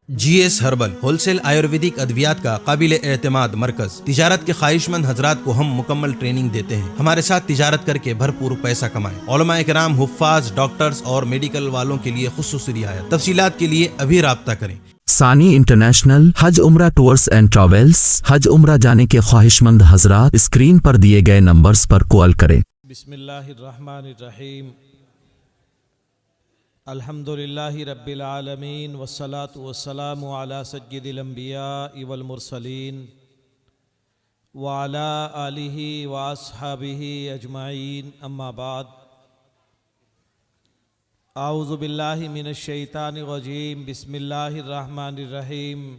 GS herbal wholesale Ayurvedic अद्वियात का काबिल एतमाद मरकज। तिजारत के ख्वाहिशमंद हजरात को हम मुकम्मल ट्रेनिंग देते हैं। हमारे साथ तिजारत करके भरपूर पैसा कमाएं। उलमा इकराम, हुफ्फाज, डॉक्टर्स और मेडिकल वालों के लिए खुसूसी रियायत। तफसीलात के लिए अभी राब्ता करें। सानी इंटरनेशनल हज उम्रा टूर्स एंड ट्रैवल्स। हज उम्रा जाने के ख्वाहिशमंद हजरात स्क्रीन पर दिए गए नंबर्स पर कॉल करें। बिस्मिल्लाहिर्रहमानिर्रहीम। अल्हम्दुलिल्लाहि रब्बिल आलमीन वस्सलातु वस्सलामु अला सय्यिदिल अंबिया वल मुरसलीन व अला आलिहि व अस्हाबिहि अजमाइन, अम्मा बाद। आऊज़ु बिल्लाहि मिनश शैतानिर रजीम। बिस्मिल्लाहिर रहमानिर रहीम।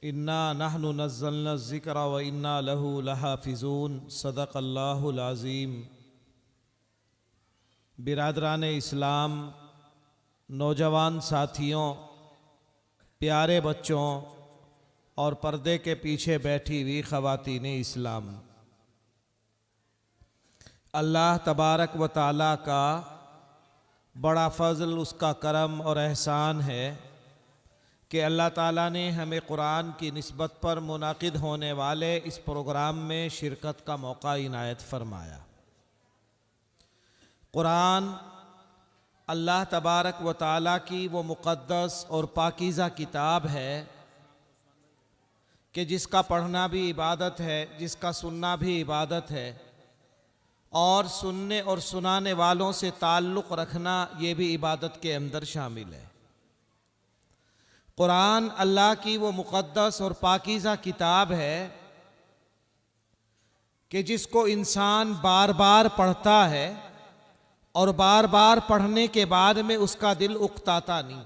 इन्ना नहनु नज़्ज़लना ज़िक्रा व इन्ना लहू लहाफ़िज़ून। सदक़ल्लाहुल अज़ीम। बिरादरान इस्लाम, नौजवान साथियों, प्यारे बच्चों और पर्दे के पीछे बैठी हुई ख़वातीन इस्लाम, अल्लाह तबारक व तआला का बड़ा फ़ज़ल, उसका करम और एहसान है कि अल्लाह ताला ने हमें कुरान की निस्बत पर मुनाकिद होने वाले इस प्रोग्राम में शिरकत का मौका इनायत फरमाया। कुरान अल्लाह तबारक व तआला की वो मुक़द्दस और पाकीज़ा किताब है कि जिसका पढ़ना भी इबादत है, जिसका सुनना भी इबादत है, और सुनने और सुनाने वालों से ताल्लुक़ रखना ये भी इबादत के अंदर शामिल है। कुरान अल्लाह की वो मुक़द्दस और पाकीज़ा किताब है कि जिसको इंसान बार बार पढ़ता है और बार बार पढ़ने के बाद में उसका दिल उकताता नहीं।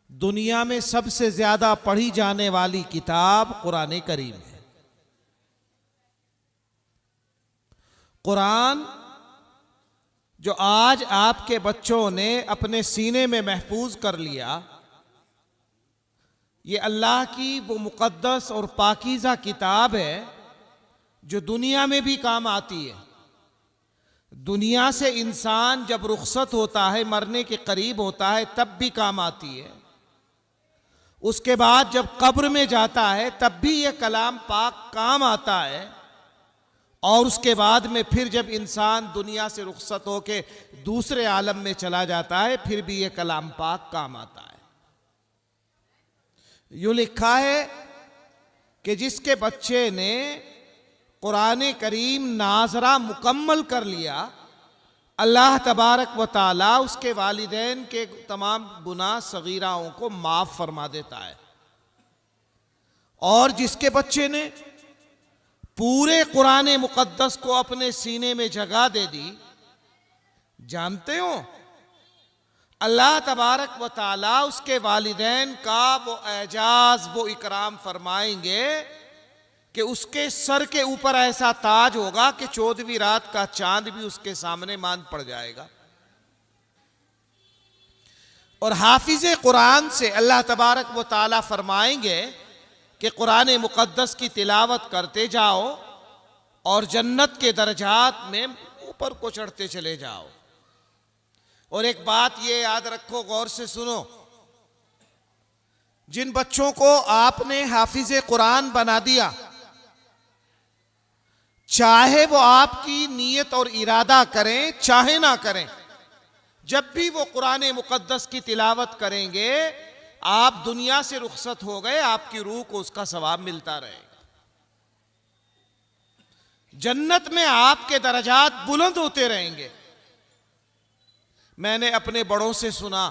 दुनिया में सबसे ज़्यादा पढ़ी जाने वाली किताब कुरान करीम है। कुरान जो आज आपके बच्चों ने अपने सीने में महफूज कर लिया, ये अल्लाह की वो मुक़द्दस और पाकीज़ा किताब है जो दुनिया में भी काम आती है। दुनिया से इंसान जब रुखसत होता है, मरने के करीब होता है, तब भी काम आती है। उसके बाद जब कब्र में जाता है तब भी ये कलाम पाक काम आता है। और उसके बाद में फिर जब इंसान दुनिया से रुखसत होके दूसरे आलम में चला जाता है, फिर भी ये कलाम पाक काम आता है। यूँ लिखा है कि जिसके बच्चे ने कुरान करीम नाज़रा मुकम्मल कर लिया, अल्लाह तबारक व ताला उसके वालिदैन के तमाम गुनाह सगीराओं को माफ़ फरमा देता है। और जिसके बच्चे ने पूरे कुरान मुक़द्दस को अपने सीने में जगह दे दी, जानते हो अल्लाह तबारक व ताला उसके वालिदैन का वो एजाज़, वो इकराम फरमाएंगे कि उसके सर के ऊपर ऐसा ताज होगा कि 14वीं रात का चांद भी उसके सामने मान पड़ जाएगा। और हाफिज़े कुरान से अल्लाह तबारक व ताला फरमाएंगे कि कुरान मुक़द्दस की तिलावत करते जाओ और जन्नत के दर्जात में ऊपर को चढ़ते चले जाओ। और एक बात ये याद रखो, गौर से सुनो, जिन बच्चों को आपने हाफिज़े कुरान बना दिया, चाहे वो आपकी नीयत और इरादा करें चाहे ना करें, जब भी वो कुरान मुक़द्दस की तिलावत करेंगे, आप दुनिया से रुखसत हो गए, आपकी रूह को उसका सवाब मिलता रहेगा। जन्नत में आपके दर्जात बुलंद होते रहेंगे। मैंने अपने बड़ों से सुना,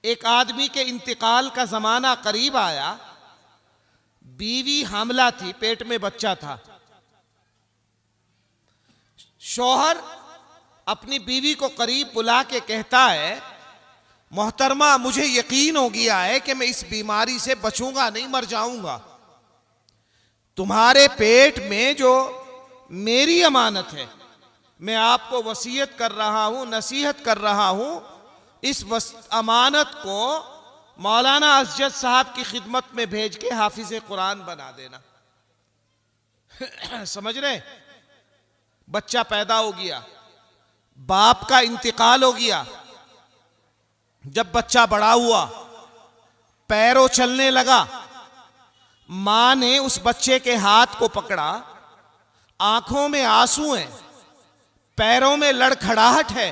एक आदमी के इंतकाल का जमाना करीब आया, बीवी हामला थी, पेट में बच्चा था। शौहर अपनी बीवी को करीब बुला के कहता है, मोहतरमा, मुझे यकीन हो गया है कि मैं इस बीमारी से बचूंगा नहीं, मर जाऊंगा। तुम्हारे पेट में जो मेरी अमानत है, मैं आपको वसीयत कर रहा हूं, नसीहत कर रहा हूं, इस अमानत को मौलाना असजद साहब की खिदमत में भेज के हाफिज़े कुरान बना देना। समझ रहे? बच्चा पैदा हो गया, बाप का इंतकाल हो गया। जब बच्चा बड़ा हुआ, पैरों चलने लगा, मां ने उस बच्चे के हाथ को पकड़ा, आंखों में आंसू हैं, पैरों में लड़खड़ाहट है,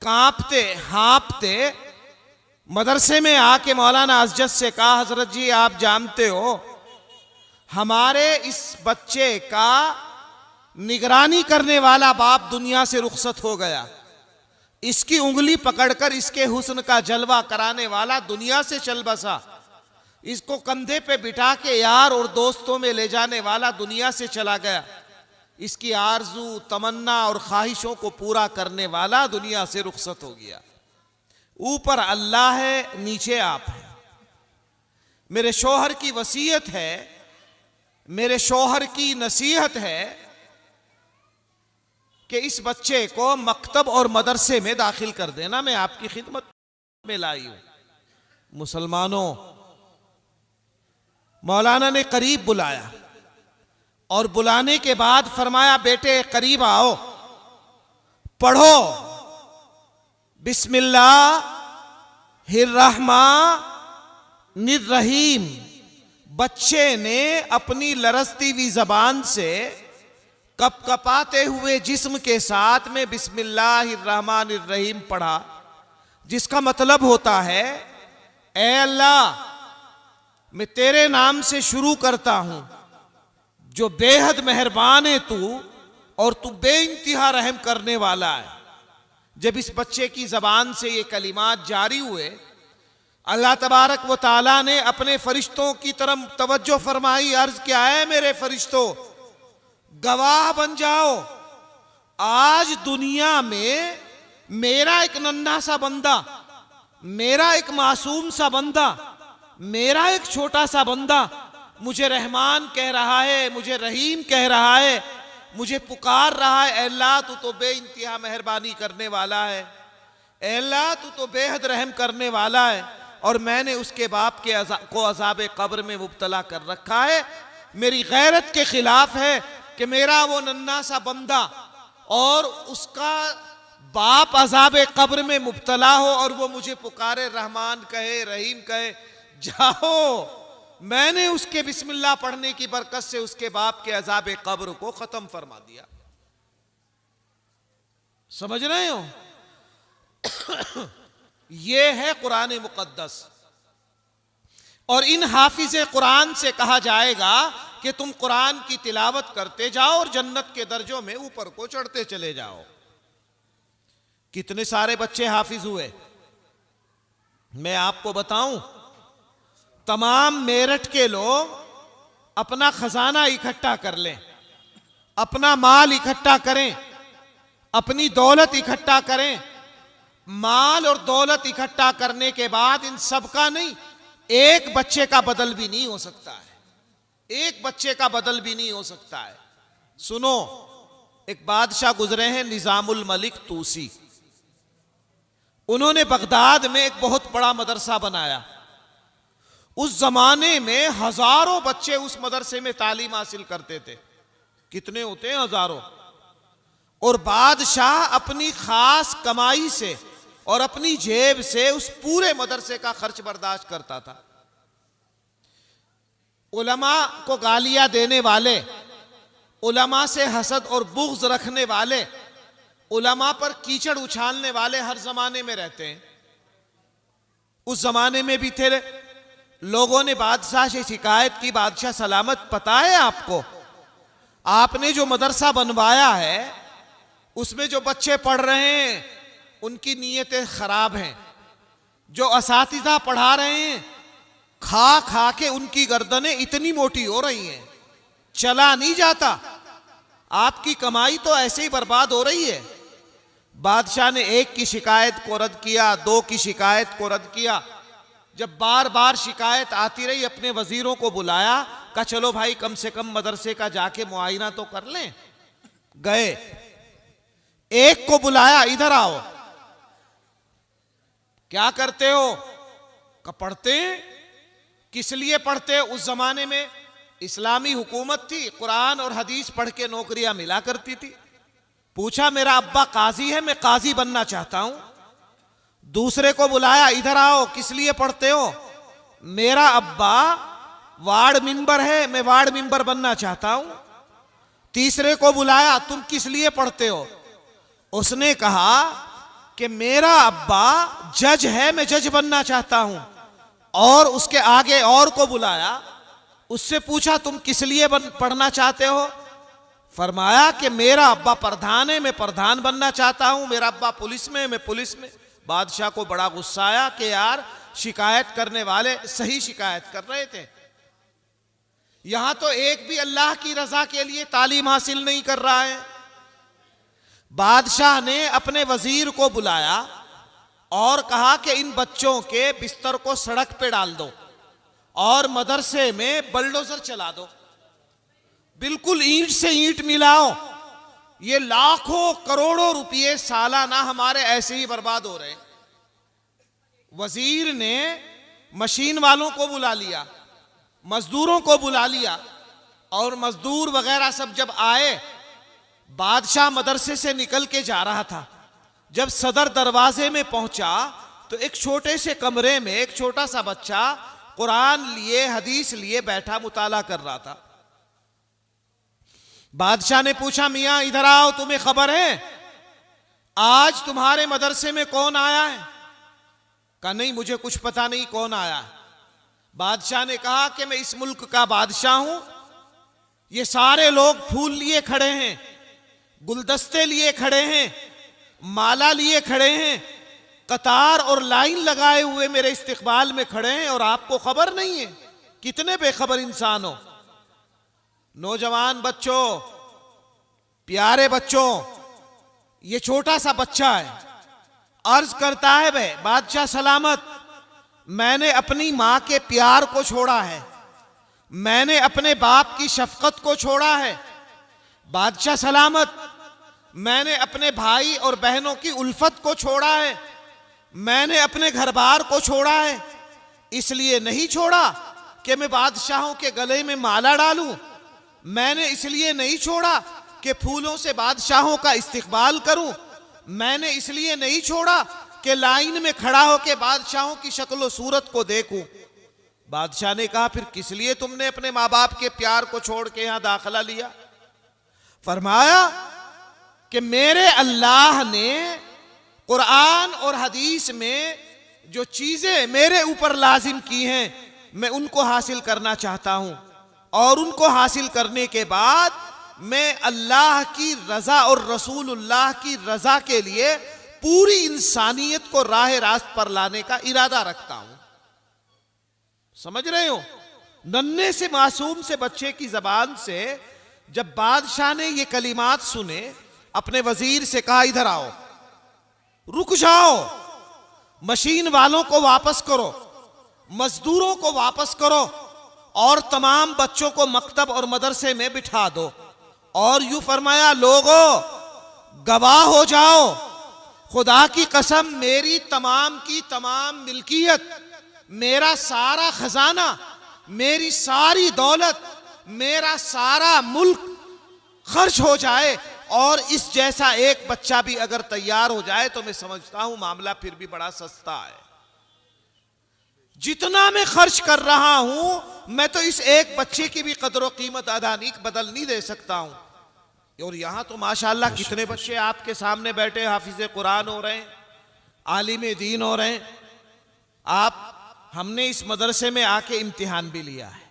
कांपते हाँपते मदरसे में आके मौलाना असजद से कहा, हजरत जी आप जानते हो हमारे इस बच्चे का निगरानी करने वाला बाप दुनिया से रुखसत हो गया, इसकी उंगली पकड़कर इसके हुस्न का जलवा कराने वाला दुनिया से चल बसा, इसको कंधे पे बिठा के यार और दोस्तों में ले जाने वाला दुनिया से चला गया, इसकी आरजू तमन्ना और ख्वाहिशों को पूरा करने वाला दुनिया से रुखसत हो गया। ऊपर अल्लाह है, नीचे आप हैं। मेरे शौहर की वसीयत है, मेरे शौहर की नसीहत है कि इस बच्चे को मकतब और मदरसे में दाखिल कर देना, मैं आपकी खिदमत में लाई हूं। मुसलमानों, मौलाना ने करीब बुलाया और बुलाने के बाद फरमाया, बेटे करीब आओ, पढ़ो बिस्मिल्लाहिर्रहमानिर्रहीम। बच्चे ने अपनी लरजती हुई जबान से कपकपाते हुए जिस्म के साथ में बिस्मिल्लाहिर्रहमानिर्रहीम पढ़ा, जिसका मतलब होता है, ऐ अल्लाह मैं तेरे नाम से शुरू करता हूं जो बेहद मेहरबान है तू, और तू बेइंतहा रहम करने वाला है। जब इस बच्चे की जबान से ये कलिमात जारी हुए, अल्लाह तबारक व ताला ने अपने फरिश्तों की तरफ तवज्जो फरमाई, अर्ज किया है मेरे फरिश्तों गवाह बन जाओ, आज दुनिया में मेरा एक नन्हा सा बंदा, मेरा एक मासूम सा बंदा, मेरा एक छोटा सा बंदा मुझे रहमान कह रहा है, मुझे रहीम कह रहा है, मुझे पुकार रहा है, अल्लाह तू तो बेइंतहा मेहरबानी करने वाला है, अल्लाह तू तो बेहद रहम करने वाला है, और मैंने उसके बाप के को अजाब कब्र में मुब्तला कर रखा है। मेरी गैरत के खिलाफ है कि मेरा वो नन्हा सा बंदा और उसका बाप अजाब कब्र में मुब्तला हो और वो मुझे पुकारे, रहमान कहे, रहीम कहे। जाओ, मैंने उसके बिस्मिल्लाह पढ़ने की बरकत से उसके बाप के अजाब कब्र को खत्म फरमा दिया। समझ रहे हो? ये है कुरान मुकद्दस। और इन हाफिज कुरान से कहा जाएगा कि तुम कुरान की तिलावत करते जाओ और जन्नत के दर्जों में ऊपर को चढ़ते चले जाओ। कितने सारे बच्चे हाफिज हुए मैं आपको बताऊं। तमाम मेरठ के लोग अपना खजाना इकट्ठा कर लें, अपना माल इकट्ठा करें, अपनी दौलत इकट्ठा करें। माल और दौलत इकट्ठा करने के बाद इन सब का नहीं, एक बच्चे का बदल भी नहीं हो सकता है, एक बच्चे का बदल भी नहीं हो सकता है। सुनो, एक बादशाह गुजरे हैं निजामुल मलिक तूसी। उन्होंने बगदाद में एक बहुत बड़ा मदरसा बनाया। उस जमाने में हजारों बच्चे उस मदरसे में तालीम हासिल करते थे। कितने होते हैं? हजारों। और बादशाह अपनी खास कमाई से और अपनी जेब से उस पूरे मदरसे का खर्च बर्दाश्त करता था। उलमा को गालियां देने वाले, उलमा से हसद और बुग़्ज़ रखने वाले, उलमा पर कीचड़ उछालने वाले हर जमाने में रहते हैं। उस जमाने में भी थे। लोगों ने बादशाह से शिकायत की, बादशाह सलामत, पता है आपको आपने जो मदरसा बनवाया है उसमें जो बच्चे पढ़ रहे हैं उनकी नीयतें खराब हैं। जो असातिज़ा पढ़ा रहे हैं खा खा के उनकी गर्दनें इतनी मोटी हो रही हैं, चला नहीं जाता। आपकी कमाई तो ऐसे ही बर्बाद हो रही है। बादशाह ने एक की शिकायत को रद्द किया, दो की शिकायत को रद्द किया। जब बार बार शिकायत आती रही, अपने वजीरों को बुलाया, कहा चलो भाई कम से कम मदरसे का जाके मुआयना तो कर लें। गए, एक को बुलाया, इधर आओ, क्या करते हो? का पढ़ते हैं। किस लिए पढ़ते? उस जमाने में इस्लामी हुकूमत थी, कुरान और हदीस पढ़ के नौकरियां मिला करती थी। पूछा मेरा अब्बा काजी है, मैं काजी बनना चाहता हूं। दूसरे को बुलाया, इधर आओ, किस लिए पढ़ते हो? मेरा अब्बा वार्ड मेंबर है, मैं वार्ड मेंबर बनना चाहता हूं। तीसरे को बुलाया, तुम किस लिए पढ़ते हो? उसने कहा कि मेरा अब्बा जज है, मैं जज बनना चाहता हूं। और उसके आगे और को बुलाया, उससे पूछा तुम किस लिए पढ़ना चाहते हो? फरमाया कि मेरा अब्बा प्रधान है, मैं प्रधान बनना चाहता हूं। मेरा अब्बा पुलिस में है, मैं पुलिस में। बादशाह को बड़ा गुस्सा आया कि यार शिकायत करने वाले सही शिकायत कर रहे थे, यहां तो एक भी अल्लाह की रजा के लिए तालीम हासिल नहीं कर रहा है। बादशाह ने अपने वजीर को बुलाया और कहा कि इन बच्चों के बिस्तर को सड़क पे डाल दो और मदरसे में बलडोजर चला दो, बिल्कुल ईंट से ईंट मिलाओ। ये लाखों करोड़ों रुपए सालाना हमारे ऐसे ही बर्बाद हो रहे हैं। वजीर ने मशीन वालों को बुला लिया, मजदूरों को बुला लिया, और मजदूर वगैरह सब जब आए, बादशाह मदरसे से निकल के जा रहा था। जब सदर दरवाजे में पहुंचा तो एक छोटे से कमरे में एक छोटा सा बच्चा कुरान लिए, हदीस लिए बैठा मुताला कर रहा था। बादशाह ने पूछा, मियां इधर आओ, तुम्हें खबर है आज तुम्हारे मदरसे में कौन आया है? कहा नहीं, मुझे कुछ पता नहीं कौन आया है। बादशाह ने कहा कि मैं इस मुल्क का बादशाह हूं, ये सारे लोग फूल लिए खड़े हैं, गुलदस्ते लिए खड़े हैं, माला लिए खड़े हैं, कतार और लाइन लगाए हुए मेरे इस्तकबाल में खड़े हैं, और आपको खबर नहीं है? कितने बेखबर इंसान हो। नौजवान बच्चों, प्यारे बच्चों, ये छोटा सा बच्चा है, अर्ज करता है, भाई बादशाह सलामत, मैंने अपनी मां के प्यार को छोड़ा है, मैंने अपने बाप की शफकत को छोड़ा है। बादशाह सलामत, मैंने अपने भाई और बहनों की उल्फत को छोड़ा है, मैंने अपने घर बार को छोड़ा है। इसलिए नहीं छोड़ा कि मैं बादशाहों के गले में माला डालूं, मैंने इसलिए नहीं छोड़ा कि फूलों से बादशाहों का इस्तकबाल करूं, मैंने इसलिए नहीं छोड़ा कि लाइन में खड़ा होकर बादशाहों की शक्ल सूरत को देखूं। बादशाह ने कहा, फिर किस लिए तुमने अपने माँ बाप के प्यार को छोड़ के यहां दाखिला लिया? फरमाया कि मेरे अल्लाह ने कुरान और हदीस में जो चीजें मेरे ऊपर लाजिम की हैं, मैं उनको हासिल करना चाहता हूं, और उनको हासिल करने के बाद मैं अल्लाह की रजा और रसूलुल्लाह की रजा के लिए पूरी इंसानियत को राह रास्त पर लाने का इरादा रखता हूं। समझ रहे हो? नन्हे से मासूम से बच्चे की जबान से जब बादशाह ने ये कलिमात सुने, अपने वजीर से कहा, इधर आओ, रुक जाओ, मशीन वालों को वापस करो, मजदूरों को वापस करो, और तमाम बच्चों को मकतब और मदरसे में बिठा दो। और यूं फरमाया, लोगों गवाह हो जाओ, खुदा की कसम, मेरी तमाम की तमाम मिल्कियत, मेरा सारा खजाना, मेरी सारी दौलत, मेरा सारा मुल्क खर्च हो जाए, और इस जैसा एक बच्चा भी अगर तैयार हो जाए, तो मैं समझता हूं मामला फिर भी बड़ा सस्ता है। जितना मैं खर्च कर रहा हूं, मैं तो इस एक बच्चे की भी कदर कीमत अदा नहीं, बदल नहीं दे सकता हूं। और यहां तो माशाअल्लाह कितने बच्चे आपके सामने बैठे हाफिज कुरान हो रहे हैं, आलिम दीन हो रहे हैं। हमने इस मदरसे में आके इम्तिहान भी लिया है,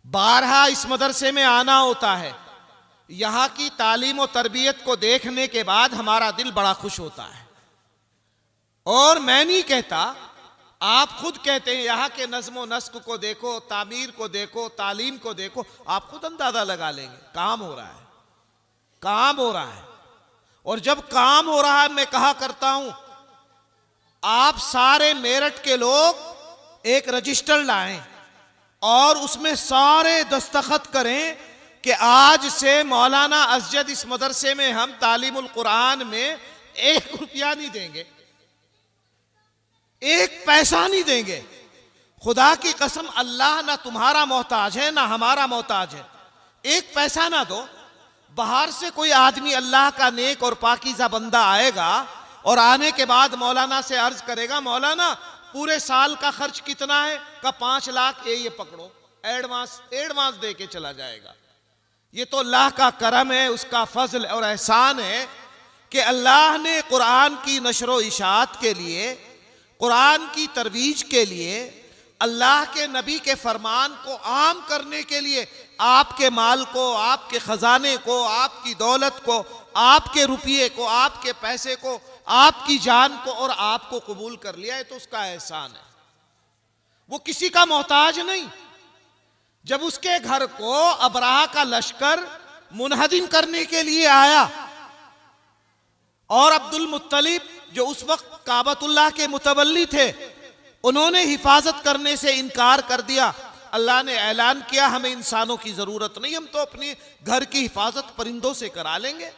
बारहा इस मदरसे में आना होता है। यहां की तालीम और तरबियत को देखने के बाद हमारा दिल बड़ा खुश होता है। और मैं नहीं कहता, आप खुद कहते हैं, यहां के नज़्म नस्क को देखो, तामीर को देखो, तालीम को देखो, आप खुद अंदाजा लगा लेंगे काम हो रहा है, काम हो रहा है। और जब काम हो रहा है, मैं कहा करता हूं, आप सारे मेरठ के लोग एक रजिस्टर लाएं और उसमें सारे दस्तखत करें कि आज से मौलाना असजद इस मदरसे में हम तालीमुल कुरान में 1 रुपया नहीं देंगे, 1 पैसा नहीं देंगे। खुदा की कसम, अल्लाह ना तुम्हारा मोहताज है ना हमारा मोहताज है, 1 पैसा ना दो। बाहर से कोई आदमी अल्लाह का नेक और पाकीज़ा बंदा आएगा और आने के बाद मौलाना से अर्ज करेगा, मौलाना पूरे साल का खर्च कितना है? का 5 लाख। ये पकड़ो, एडवांस दे के चला जाएगा। ये तो अल्लाह का करम है, उसका फजल और एहसान है कि अल्लाह ने कुरान की नशर व इशाअत के लिए, कुरान की तरवीज के लिए, अल्लाह के नबी के फरमान को आम करने के लिए आपके माल को, आपके खजाने को, आपकी दौलत को, आपके रुपये को, आपके पैसे को, आपकी जान को और आपको कबूल कर लिया है। तो उसका एहसान है। वो किसी का मोहताज नहीं। जब उसके घर को अबराह का लश्कर मुनहदिम करने के लिए आया और अब्दुल मुत्तलिब जो उस वक्त काबतुल्लाह के मुतवल्ली थे, उन्होंने हिफाजत करने से इनकार कर दिया। अल्लाह ने ऐलान किया, हमें इंसानों की जरूरत नहीं, हम तो अपने घर की हिफाजत परिंदों से करा लेंगे।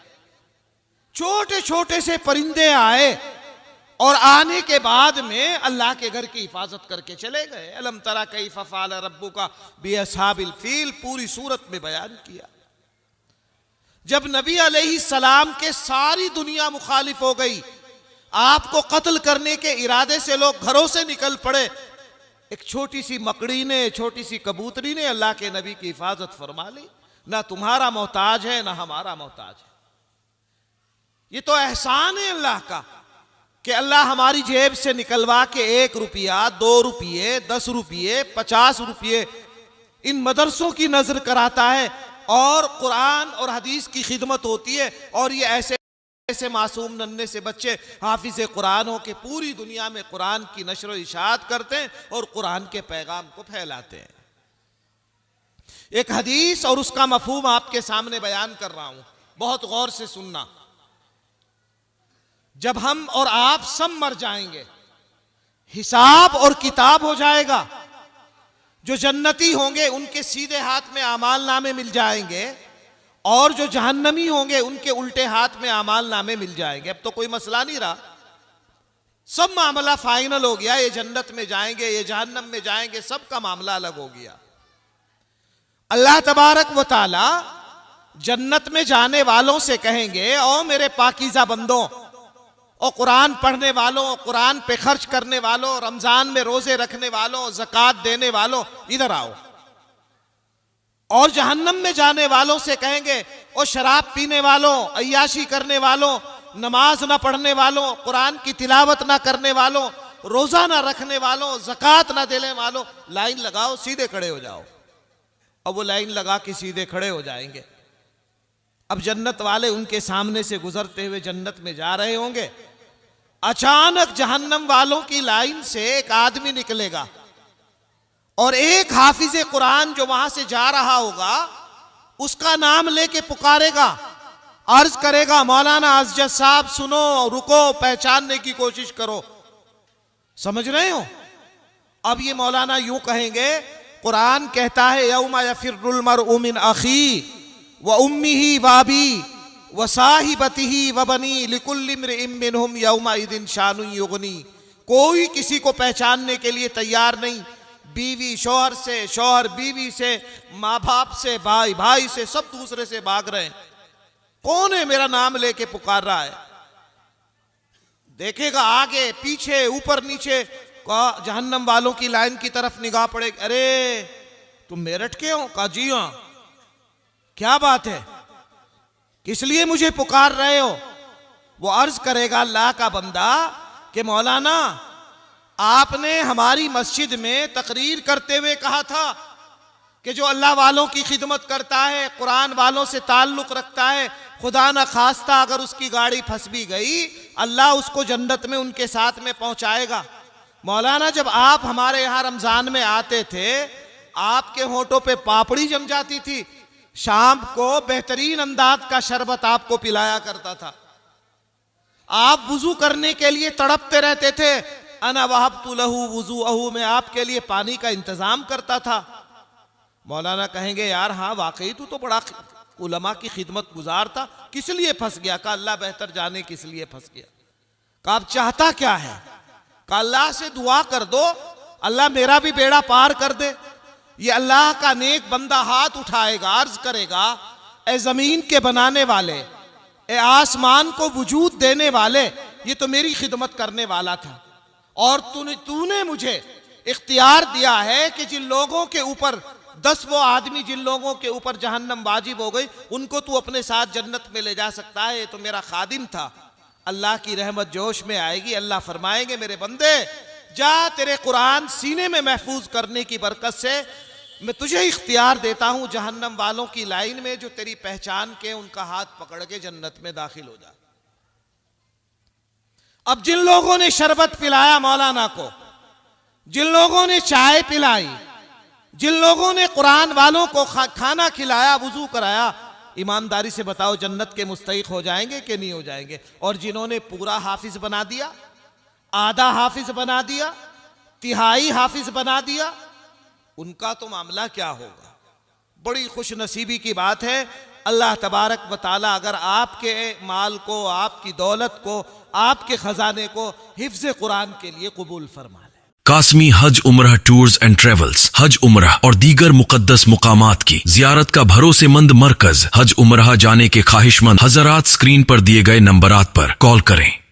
छोटे छोटे से परिंदे आए और आने के बाद में अल्लाह के घर की हिफाजत करके चले गए। अलम तरा कैफ फ़अल रब्बुका बिअस्हाबिल फील पूरी सूरत में बयान किया। जब नबी अलैहिस्सलाम के सारी दुनिया मुखालिफ हो गई, आपको कत्ल करने के इरादे से लोग घरों से निकल पड़े, एक छोटी सी मकड़ी ने, छोटी सी कबूतरी ने अल्लाह के नबी की हिफाजत फरमा ली। ना तुम्हारा मोहताज है, ना हमारा मोहताज है। ये तो एहसान है अल्लाह का कि अल्लाह हमारी जेब से निकलवा के 1 रुपया, 2 रुपये, 10 रुपये, 50 रुपये इन मदरसों की नजर कराता है और कुरान और हदीस की खिदमत होती है। और ये ऐसे मासूम नन्हे से बच्चे हाफिज़ कुरान हो के पूरी दुनिया में कुरान की नशर व इशाअत करते हैं और कुरान के पैगाम को फैलाते हैं। एक हदीस और उसका मफहूम आपके सामने बयान कर रहा हूं, बहुत गौर से सुनना। जब हम और आप सब मर जाएंगे, हिसाब और किताब हो जाएगा, जो जन्नती होंगे उनके सीधे हाथ में आमाल नामे मिल जाएंगे और जो जहन्नमी होंगे उनके उल्टे हाथ में आमाल नामे मिल जाएंगे। अब तो कोई मसला नहीं रहा, सब मामला फाइनल हो गया। ये जन्नत में जाएंगे, ये जहन्नम में जाएंगे, सबका मामला अलग हो गया। अल्लाह तबारक व तआला जन्नत में जाने वालों से कहेंगे, ओ मेरे पाकीज़ा बंदों, और कुरान पढ़ने वालों, कुरान पे खर्च करने वालों, रमजान में रोजे रखने वालों, ज़कात देने वालों, इधर आओ। और जहन्नम में जाने वालों से कहेंगे, ओ शराब पीने वालों, अय्याशी करने वालों, नमाज ना पढ़ने वालों, कुरान की तिलावत ना करने वालों, रोजा ना रखने वालों, ज़कात ना देने वालों, लाइन लगाओ, सीधे खड़े हो जाओ। अब वो लाइन लगा के सीधे खड़े हो जाएंगे। अब जन्नत वाले उनके सामने से गुजरते हुए जन्नत में जा रहे होंगे। अचानक जहन्नम वालों की लाइन से एक आदमी निकलेगा और एक हाफिज़े कुरान जो वहां से जा रहा होगा उसका नाम लेके पुकारेगा, अर्ज करेगा, मौलाना असजद साहब सुनो, रुको, पहचानने की कोशिश करो। समझ रहे हो? अब ये मौलाना यूं कहेंगे, कुरान कहता है, यौमा यफिर्रुल मरउ मिन अखी व उम्मिही व अबी व साहिबतिही व बनी लिकुल्लि इम्रिइम मिनहुम यौमा इदिन शानुन युगनी। कोई किसी को पहचानने के लिए तैयार नहीं। बीवी शौहर से, शौहर बीवी से, माँ बाप से, भाई भाई से, सब दूसरे से भाग रहे हैं। कौन है मेरा नाम लेके पुकार रहा है? देखेगा आगे पीछे ऊपर नीचे, जहन्नम वालों की लाइन की तरफ निगाह पड़ेगी। अरे तुम मेरठ के हो? कहा जी हाँ। क्या बात है, किस लिए मुझे पुकार रहे हो? वो अर्ज करेगा अल्लाह का बंदा कि मौलाना आपने हमारी मस्जिद में तकरीर करते हुए कहा था कि जो अल्लाह वालों की खिदमत करता है, कुरान वालों से ताल्लुक रखता है, खुदा न खास्ता अगर उसकी गाड़ी फंस भी गई, अल्लाह उसको जन्नत में उनके साथ में पहुंचाएगा। मौलाना जब आप हमारे यहाँ रमजान में आते थे, आपके होठों पे पापड़ी जम जाती थी, शाम को बेहतरीन अंदाज का शरबत आपको पिलाया करता था, आप वुजू करने के लिए तड़पते रहते थे, अना वहब्तु लहू वुज़ूअहू, में आपके लिए पानी का इंतजाम करता था। मौलाना कहेंगे, यार हाँ वाकई तू तो बड़ा उलमा की खिदमत गुजार था, किस लिए फंस गया? का अल्लाह बेहतर जाने किस लिए फंस गया। का आप चाहता क्या है? का अल्लाह से दुआ कर दो, अल्लाह मेरा भी बेड़ा पार कर दे। ये अल्लाह का नेक बंदा हाथ उठाएगा, अर्ज करेगा, ए ज़मीन के बनाने वाले, ए आसमान को वजूद देने वाले, ये तो मेरी खिदमत करने वाला था और तूने मुझे इख्तियार दिया है कि जिन लोगों के ऊपर 10 वो आदमी जिन लोगों के ऊपर जहन्नम वाजिब हो गई उनको तू अपने साथ जन्नत में ले जा सकता है। ये तो मेरा खादिम था। अल्लाह की रहमत जोश में आएगी, अल्लाह फरमाएंगे मेरे बंदे जा, तेरे कुरान सीने में महफूज करने की बरकत से मैं तुझे इख्तियार देता हूं जहन्नम वालों की लाइन में, जो तेरी पहचान के उनका हाथ पकड़ के जन्नत में दाखिल हो जा। अब जिन लोगों ने शरबत पिलाया मौलाना को, जिन लोगों ने चाय पिलाई, जिन लोगों ने कुरान वालों को खाना खिलाया, वुजू कराया, ईमानदारी से बताओ जन्नत के मुस्तहिक हो जाएंगे कि नहीं हो जाएंगे? और जिन्होंने पूरा हाफिज बना दिया, आधा हाफिज बना दिया, तिहाई हाफिज बना दिया, उनका तो मामला क्या होगा? बड़ी खुश नसीबी की बात है। अल्लाह तबारक व तआला अगर आपके माल को, आपकी दौलत को, आपके खजाने को हिफ्ज़ कुरान के लिए कबूल फरमा ले। कासमी हज उम्रह टूर्स एंड ट्रेवल्स हज उम्रह और दीगर मुकद्दस मुकामात की जियारत का भरोसेमंद मरकज हज उम्रह जाने के ख्वाहिशमंद हजरात स्क्रीन पर दिए गए नंबरात पर कॉल करें।